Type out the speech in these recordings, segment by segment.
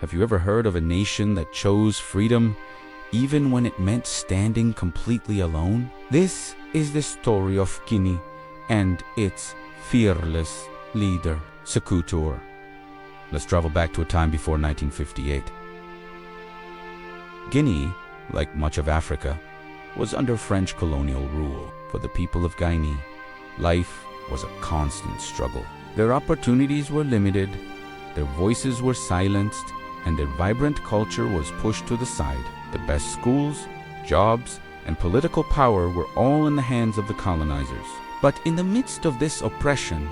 Have you ever heard of a nation that chose freedom even when it meant standing completely alone? This is the story of Guinea and its fearless leader, Sékou Touré. Let's travel back to a time before 1958. Guinea, like much of Africa, was under French colonial rule. For the people of Guinea, life was a constant struggle. Their opportunities were limited, their voices were silenced, and their vibrant culture was pushed to the side. The best schools, jobs, and political power were all in the hands of the colonizers. But in the midst of this oppression,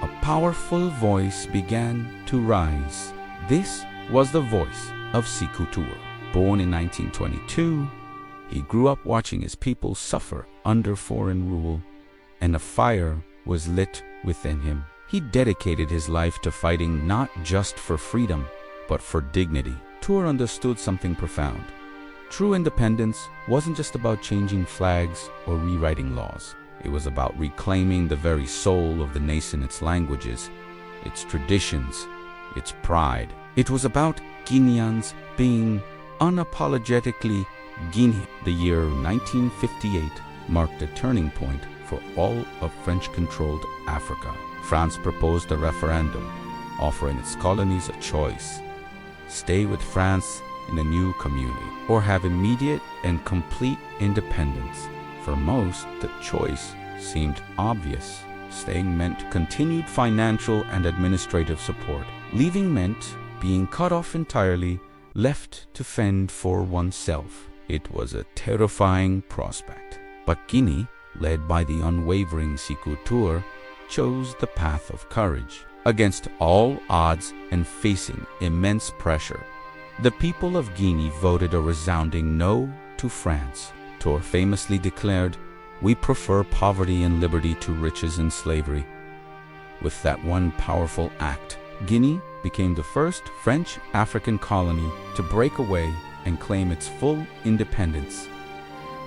a powerful voice began to rise. This was the voice of Sékou Touré. Born in 1922, he grew up watching his people suffer under foreign rule, and a fire was lit within him. He dedicated his life to fighting not just for freedom, but for dignity. Touré understood something profound. True independence wasn't just about changing flags or rewriting laws. It was about reclaiming the very soul of the nation, its languages, its traditions, its pride. It was about Guineans being unapologetically Guinea. The year 1958 marked a turning point for all of French-controlled Africa. France proposed a referendum, offering its colonies a choice: stay with France in a new community, or have immediate and complete independence. For most, the choice seemed obvious. Staying meant continued financial and administrative support. Leaving meant being cut off entirely, left to fend for oneself. It was a terrifying prospect. But Guinea, led by the unwavering Sékou Touré, chose the path of courage. Against all odds and facing immense pressure, the people of Guinea voted a resounding no to France. Touré famously declared, "We prefer poverty and liberty to riches and slavery." With that one powerful act, Guinea became the first French African colony to break away and claim its full independence.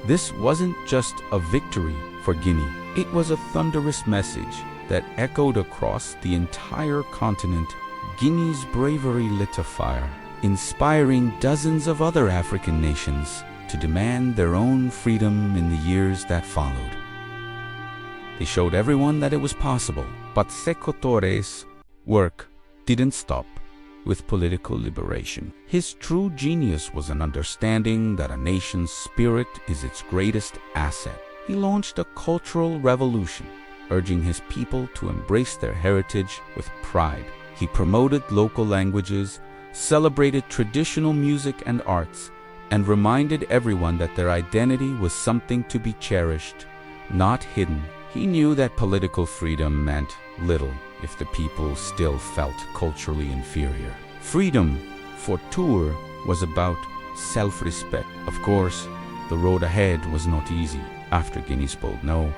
This wasn't just a victory for Guinea. It was a thunderous message that echoed across the entire continent. Guinea's bravery lit a fire, inspiring dozens of other African nations to demand their own freedom in the years that followed. They showed everyone that it was possible. But Sékou Touré's work didn't stop with political liberation. His true genius was an understanding that a nation's spirit is its greatest asset. He launched a cultural revolution, urging his people to embrace their heritage with pride. He promoted local languages, celebrated traditional music and arts, and reminded everyone that their identity was something to be cherished, not hidden. He knew that political freedom meant little if the people still felt culturally inferior. Freedom for Touré was about self-respect. Of course, the road ahead was not easy. After Guinea's bold no,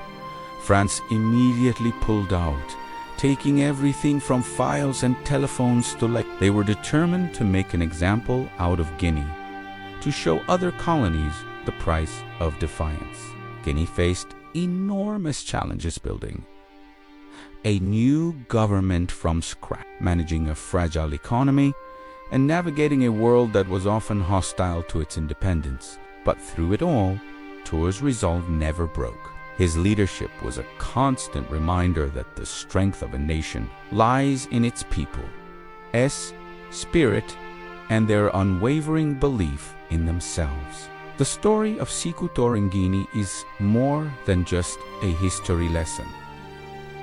France immediately pulled out, taking everything from files and telephones to They were determined to make an example out of Guinea, to show other colonies the price of defiance. Guinea faced enormous challenges: building a new government from scratch, managing a fragile economy, and navigating a world that was often hostile to its independence. But through it all, Touré's resolve never broke. His leadership was a constant reminder that the strength of a nation lies in its people's spirit and their unwavering belief in themselves. The story of Sékou Touré in Guinea is more than just a history lesson.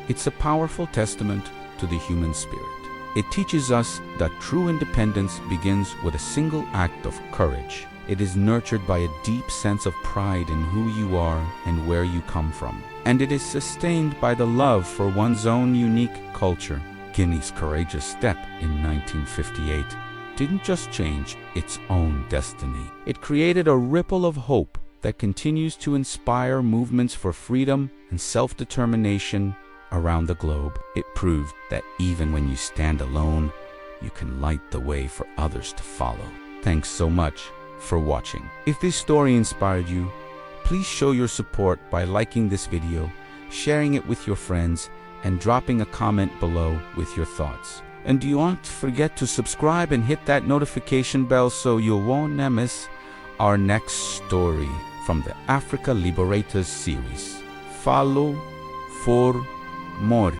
It's a powerful testament to the human spirit. It teaches us that true independence begins with a single act of courage. It is nurtured by a deep sense of pride in who you are and where you come from. And it is sustained by the love for one's own unique culture. Guinea's courageous step in 1958 didn't just change its own destiny. It created a ripple of hope that continues to inspire movements for freedom and self-determination around the globe. It proved that even when you stand alone, you can light the way for others to follow. Thanks so much for watching. If this story inspired you, please show your support by liking this video, sharing it with your friends, and dropping a comment below with your thoughts. And do you not forget to subscribe and hit that notification bell so you won't miss our next story from the Africa Liberators series. Follow for more.